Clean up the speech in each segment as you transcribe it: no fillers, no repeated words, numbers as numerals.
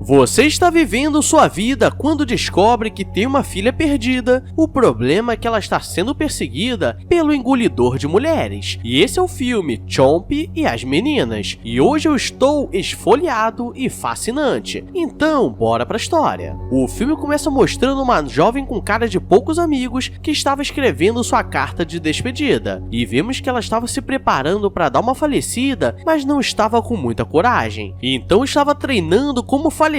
Você está vivendo sua vida quando descobre que tem uma filha perdida. O problema é que ela está sendo perseguida pelo engolidor de mulheres. E esse é o filme Chomp e as Meninas. E hoje eu estou esfoliado e fascinante. Então, bora pra história. O filme começa mostrando uma jovem com cara de poucos amigos que estava escrevendo sua carta de despedida. E vemos que ela estava se preparando para dar uma falecida, mas não estava com muita coragem. Então estava treinando como falecer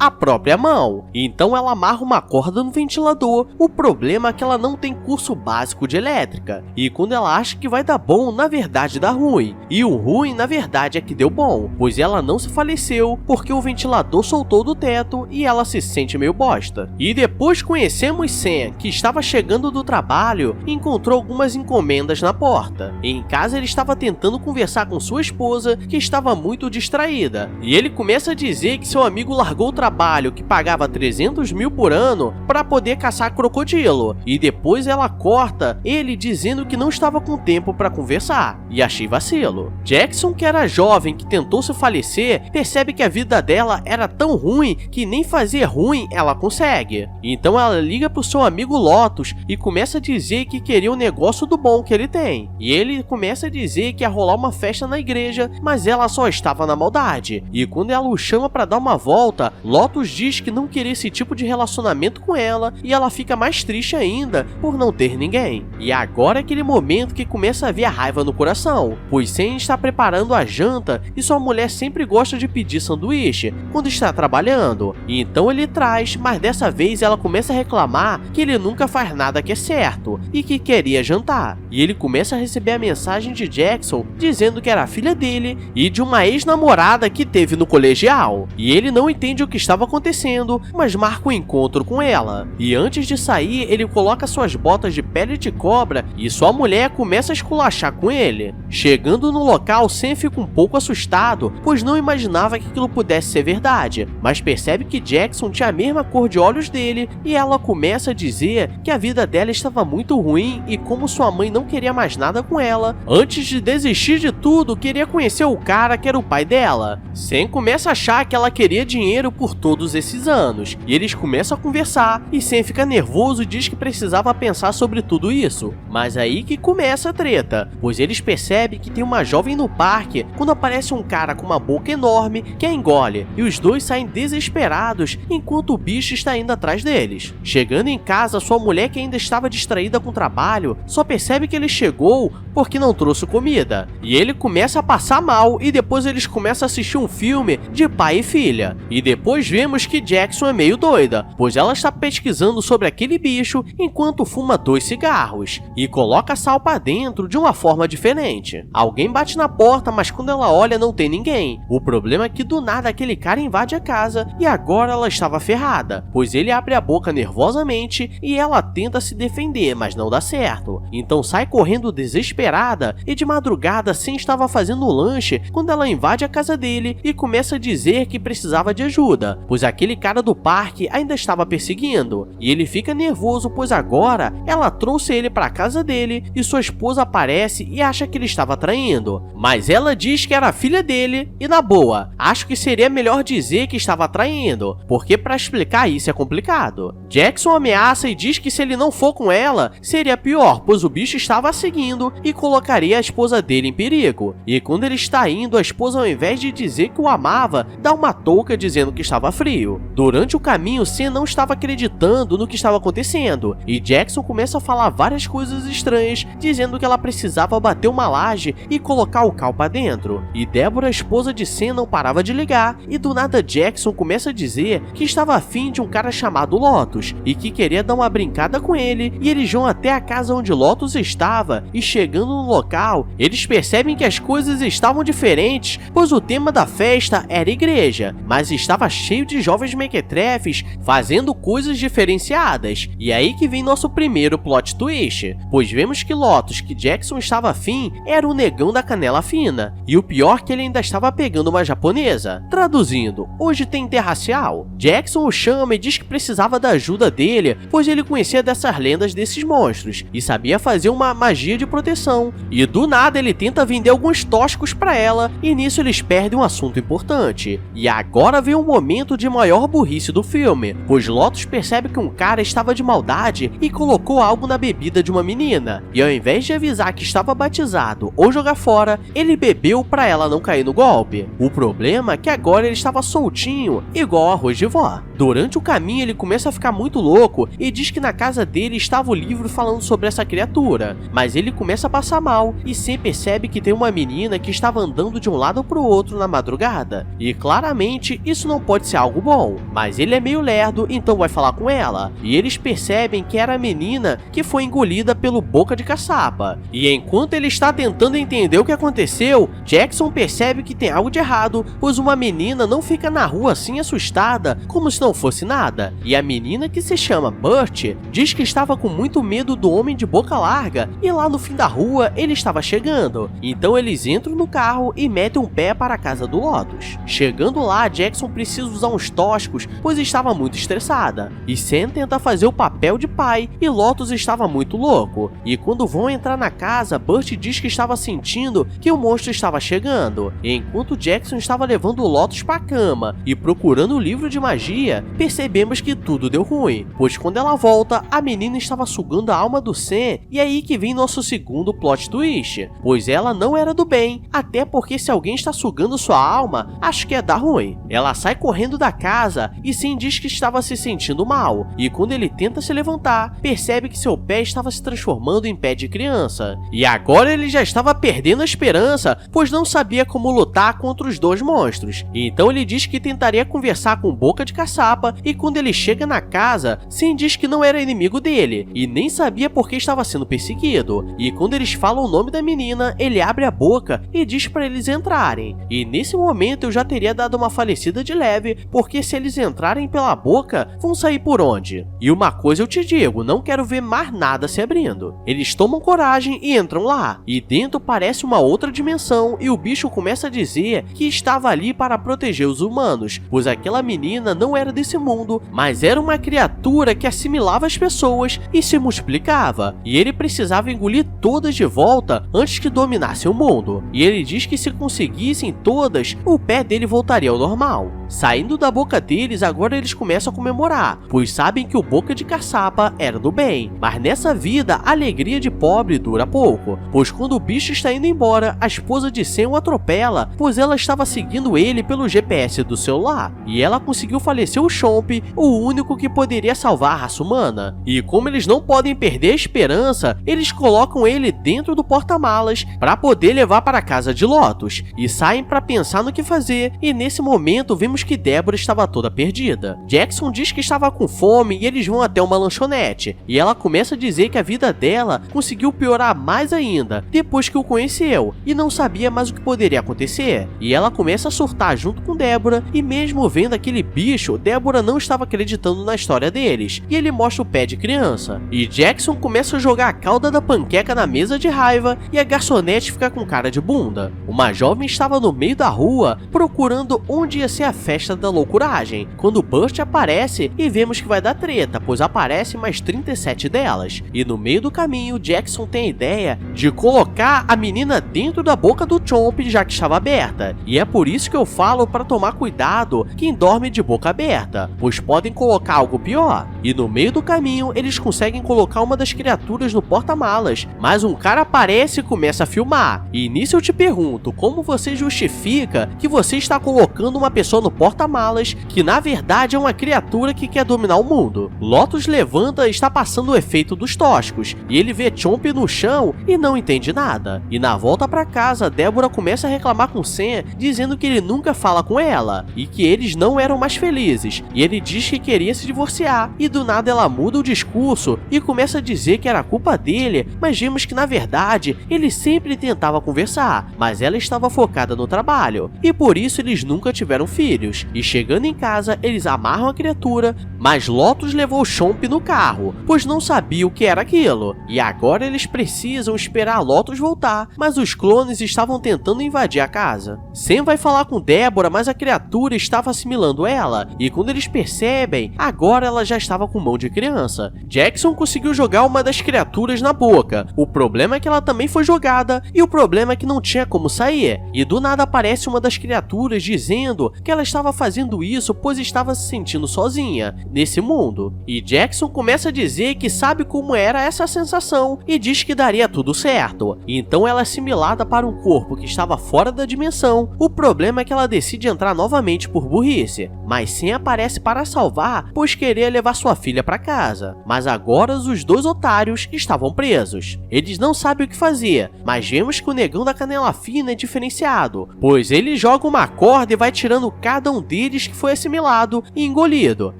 a própria mão. Então ela amarra uma corda no ventilador. O problema é que ela não tem curso básico de elétrica. E quando ela acha que vai dar bom, na verdade dá ruim. E o ruim, na verdade, é que deu bom, pois ela não se faleceu porque o ventilador soltou do teto e ela se sente meio bosta. E depois conhecemos Sam, que estava chegando do trabalho e encontrou algumas encomendas na porta. Em casa ele estava tentando conversar com sua esposa, que estava muito distraída. E ele começa a dizer que seu amigo largou o trabalho que pagava 300 mil por ano para poder caçar crocodilo. E depois ela corta ele dizendo que não estava com tempo para conversar. E achei vacilo. Jackson, que era jovem que tentou se falecer, percebe que a vida dela era tão ruim que nem fazer ruim ela consegue. Então ela liga pro seu amigo Lotus e começa a dizer que queria um negócio do bom que ele tem. E ele começa a dizer que ia rolar uma festa na igreja, mas ela só estava na maldade. E quando ela o chama para dar uma volta, Lotus diz que não queria esse tipo de relacionamento com ela e ela fica mais triste ainda por não ter ninguém. E agora é aquele momento que começa a vir a raiva no coração, pois Sam está preparando a janta e sua mulher sempre gosta de pedir sanduíche quando está trabalhando. E então ele traz, mas dessa vez ela começa a reclamar que ele nunca faz nada que é certo e que queria jantar. E ele começa a receber a mensagem de Jackson dizendo que era a filha dele e de uma ex-namorada que teve no colegial. E ele não entende o que estava acontecendo, mas marca um encontro com ela. E antes de sair, ele coloca suas botas de pele de cobra e sua mulher começa a esculachar com ele. Chegando no local, Sam fica um pouco assustado, pois não imaginava que aquilo pudesse ser verdade, mas percebe que Jackson tinha a mesma cor de olhos dele e ela começa a dizer que a vida dela estava muito ruim e como sua mãe não queria mais nada com ela, antes de desistir de tudo, queria conhecer o cara que era o pai dela. Sam começa a achar que ela queria dinheiro por todos esses anos, e eles começam a conversar, e Sam fica nervoso e diz que precisava pensar sobre tudo isso. Mas aí que começa a treta, pois eles percebem que tem uma jovem no parque quando aparece um cara com uma boca enorme que a engole, e os dois saem desesperados enquanto o bicho está indo atrás deles. Chegando em casa, sua mulher, que ainda estava distraída com o trabalho, só percebe que ele chegou porque não trouxe comida, e ele começa a passar mal, e depois eles começam a assistir um filme de pai e filha. E depois vemos que Jackson é meio doida, pois ela está pesquisando sobre aquele bicho enquanto fuma 2 cigarros e coloca sal para dentro de uma forma diferente. Alguém bate na porta, mas quando ela olha não tem ninguém. O problema é que do nada aquele cara invade a casa e agora ela estava ferrada, pois ele abre a boca nervosamente e ela tenta se defender, mas não dá certo. Então sai correndo desesperada e de madrugada Sam estava fazendo lanche quando ela invade a casa dele e começa a dizer que precisava de ajuda, pois aquele cara do parque ainda estava perseguindo. E ele fica nervoso, pois agora ela trouxe ele para a casa dele e sua esposa aparece e acha que ele estava traindo. Mas ela diz que era a filha dele e, na boa, acho que seria melhor dizer que estava traindo, porque para explicar isso é complicado. Jackson ameaça e diz que se ele não for com ela, seria pior, pois o bicho estava a seguindo e colocaria a esposa dele em perigo. E quando ele está indo, a esposa, ao invés de dizer que o amava, dá uma touca dizendo que estava frio. Durante o caminho, Sam não estava acreditando no que estava acontecendo, e Jackson começa a falar várias coisas estranhas, dizendo que ela precisava bater uma laje e colocar o cal para dentro. E Deborah, a esposa de Sam, não parava de ligar, e do nada Jackson começa a dizer que estava afim de um cara chamado Lotus, e que queria dar uma brincada com ele, e eles vão até a casa onde Lotus estava, e chegando no local, eles percebem que as coisas estavam diferentes, pois o tema da festa era igreja, mas estava cheio de jovens mequetrefes fazendo coisas diferenciadas. E aí que vem nosso primeiro plot twist, pois vemos que Lotus, que Jackson estava afim, era o negão da canela fina, e o pior que ele ainda estava pegando uma japonesa. Traduzindo, hoje tem interracial. Jackson o chama e diz que precisava da ajuda dele, pois ele conhecia dessas lendas desses monstros, e sabia fazer uma magia de proteção atenção. E do nada ele tenta vender alguns tóxicos pra ela e nisso eles perdem um assunto importante. E agora vem o momento de maior burrice do filme, pois Lotus percebe que um cara estava de maldade e colocou algo na bebida de uma menina. E ao invés de avisar que estava batizado ou jogar fora, ele bebeu pra ela não cair no golpe. O problema é que agora ele estava soltinho, igual arroz de vó. Durante o caminho ele começa a ficar muito louco e diz que na casa dele estava o livro falando sobre essa criatura, mas ele começa a passar mal e Sam percebe que tem uma menina que estava andando de um lado para o outro na madrugada. E claramente isso não pode ser algo bom, mas ele é meio lerdo, então vai falar com ela. E eles percebem que era a menina que foi engolida pelo Boca de Caçapa. E enquanto ele está tentando entender o que aconteceu, Jackson percebe que tem algo de errado, pois uma menina não fica na rua assim assustada, como se não fosse nada. E a menina, que se chama Burt, diz que estava com muito medo do homem de boca larga e lá no fim da rua ele estava chegando. Então eles entram no carro e metem um pé para a casa do Lotus. Chegando lá, Jackson precisa usar uns tóxicos, pois estava muito estressada. E Sam tenta fazer o papel de pai e Lotus estava muito louco. E quando vão entrar na casa, Burt diz que estava sentindo que o monstro estava chegando. E enquanto Jackson estava levando o Lotus para a cama e procurando o livro de magia, percebemos que tudo deu ruim, pois quando ela volta, a menina estava sugando a alma do Sam, e é aí que vem nosso segundo plot twist, pois ela não era do bem, até porque se alguém está sugando sua alma, acho que é dar ruim. Ela sai correndo da casa e Sam diz que estava se sentindo mal, e quando ele tenta se levantar, percebe que seu pé estava se transformando em pé de criança. E agora ele já estava perdendo a esperança, pois não sabia como lutar contra os dois monstros. Então ele diz que tentaria conversar com Boca de Caçapa, e quando ele chega na casa, Sam diz que não era inimigo dele, e nem sabia por que estava sendo perseguido. E quando eles falam o nome da menina, ele abre a boca e diz para eles entrarem. E nesse momento eu já teria dado uma falecida de leve, porque se eles entrarem pela boca, vão sair por onde? E uma coisa eu te digo, não quero ver mais nada se abrindo. Eles tomam coragem e entram lá, e dentro parece uma outra dimensão, e o bicho começa a dizer que estava ali para proteger os humanos, pois aquela menina não era desse mundo, mas era uma criatura que assimilava as pessoas e se multiplicava, e ele precisava engolir todas de volta antes que dominasse o mundo. E ele diz que se conseguissem todas, o pé dele voltaria ao normal. Saindo da boca deles, agora eles começam a comemorar, pois sabem que o Boca de Caçapa era do bem. Mas nessa vida, a alegria de pobre dura pouco, pois quando o bicho está indo embora, a esposa de Sam o atropela, pois ela estava seguindo ele pelo GPS do celular, e ela conseguiu falecer o Chomp, o único que poderia salvar a raça humana. E como eles não podem perder a esperança, eles colocam ele dentro do porta-malas para poder levar para a casa de Lotus, e saem para pensar no que fazer, e nesse momento vemos que Deborah estava toda perdida. Jackson diz que estava com fome e eles vão até uma lanchonete, e ela começa a dizer que a vida dela conseguiu piorar mais ainda depois que o conheceu, e não sabia mais o que poderia acontecer. E ela começa a surtar junto com Deborah, e mesmo vendo aquele bicho, Deborah não estava acreditando na história deles, e ele mostra o pé de criança. E Jackson começa a jogar a calda da panqueca na mesa de raiva, e a garçonete fica com cara de bunda. Uma jovem estava no meio da rua, procurando onde ia ser a festa da loucuragem, quando Burt aparece e vemos que vai dar treta, pois aparecem mais 37 delas. E no meio do caminho, Jackson tem a ideia de colocar a menina dentro da boca do Chomp, já que estava aberta. E é por isso que eu falo para tomar cuidado quem dorme de boca aberta, pois podem colocar algo pior. E no meio do caminho, eles conseguem colocar uma das criaturas no porta-malas, mas um cara aparece e começa a filmar. E nisso eu te pergunto, como você justifica que você está colocando uma pessoa no porta-malas que na verdade é uma criatura que quer dominar o mundo? Lotus levanta e está passando o efeito dos tóxicos, e ele vê Chomp no chão e não entende nada. E na volta para casa, Deborah começa a reclamar com Sam, dizendo que ele nunca fala com ela, e que eles não eram mais felizes, e ele diz que queria se divorciar, e do nada ela muda o discurso e começa a dizer que era culpa dele, mas vemos que na verdade ele sempre tentava conversar, mas ela estava focada no trabalho, e por isso eles nunca tiveram filhos. otários, e chegando em casa, eles amarram a criatura, mas Lotus levou Chomp no carro, pois não sabia o que era aquilo, e agora eles precisam esperar Lotus voltar, mas os clones estavam tentando invadir a casa. Sam vai falar com Deborah, mas a criatura estava assimilando ela, e quando eles percebem, agora ela já estava com mão de criança. Jackson conseguiu jogar uma das criaturas na boca, o problema é que ela também foi jogada, e o problema é que não tinha como sair, e do nada aparece uma das criaturas dizendo que ela estava fazendo isso pois estava se sentindo sozinha nesse mundo. E Jackson começa a dizer que sabe como era essa sensação e diz que daria tudo certo. Então ela é assimilada para um corpo que estava fora da dimensão. O problema é que ela decide entrar novamente por burrice, mas Sam aparece para salvar, pois queria levar sua filha para casa. Mas agora os dois otários estavam presos. Eles não sabem o que fazer, mas vemos que o negão da canela fina é diferenciado, pois ele joga uma corda e vai tirando cada um deles que foi assimilado e engolido.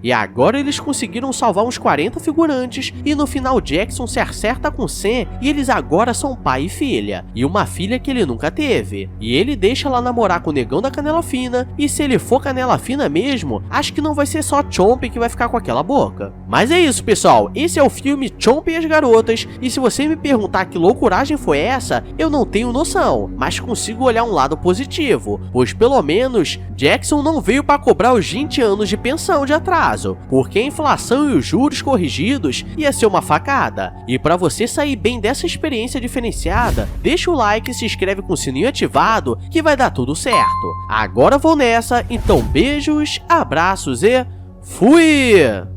E agora eles conseguiram salvar uns 40 figurantes e no final Jackson se acerta com Sam e eles agora são pai e filha, e uma filha que ele nunca teve. E ele deixa ela namorar com o negão da canela fina, e se ele for canela fina mesmo, acho que não vai ser só Chomp que vai ficar com aquela boca. Mas é isso, pessoal, esse é o filme Chomp e as Garotas, e se você me perguntar que loucuragem foi essa, eu não tenho noção, mas consigo olhar um lado positivo, pois pelo menos Jackson não veio para cobrar os 20 anos de pensão de atraso, porque a inflação e os juros corrigidos ia ser uma facada. E para você sair bem dessa experiência diferenciada, deixa o like e se inscreve com o sininho ativado que vai dar tudo certo. Agora vou nessa, então beijos, abraços e fui!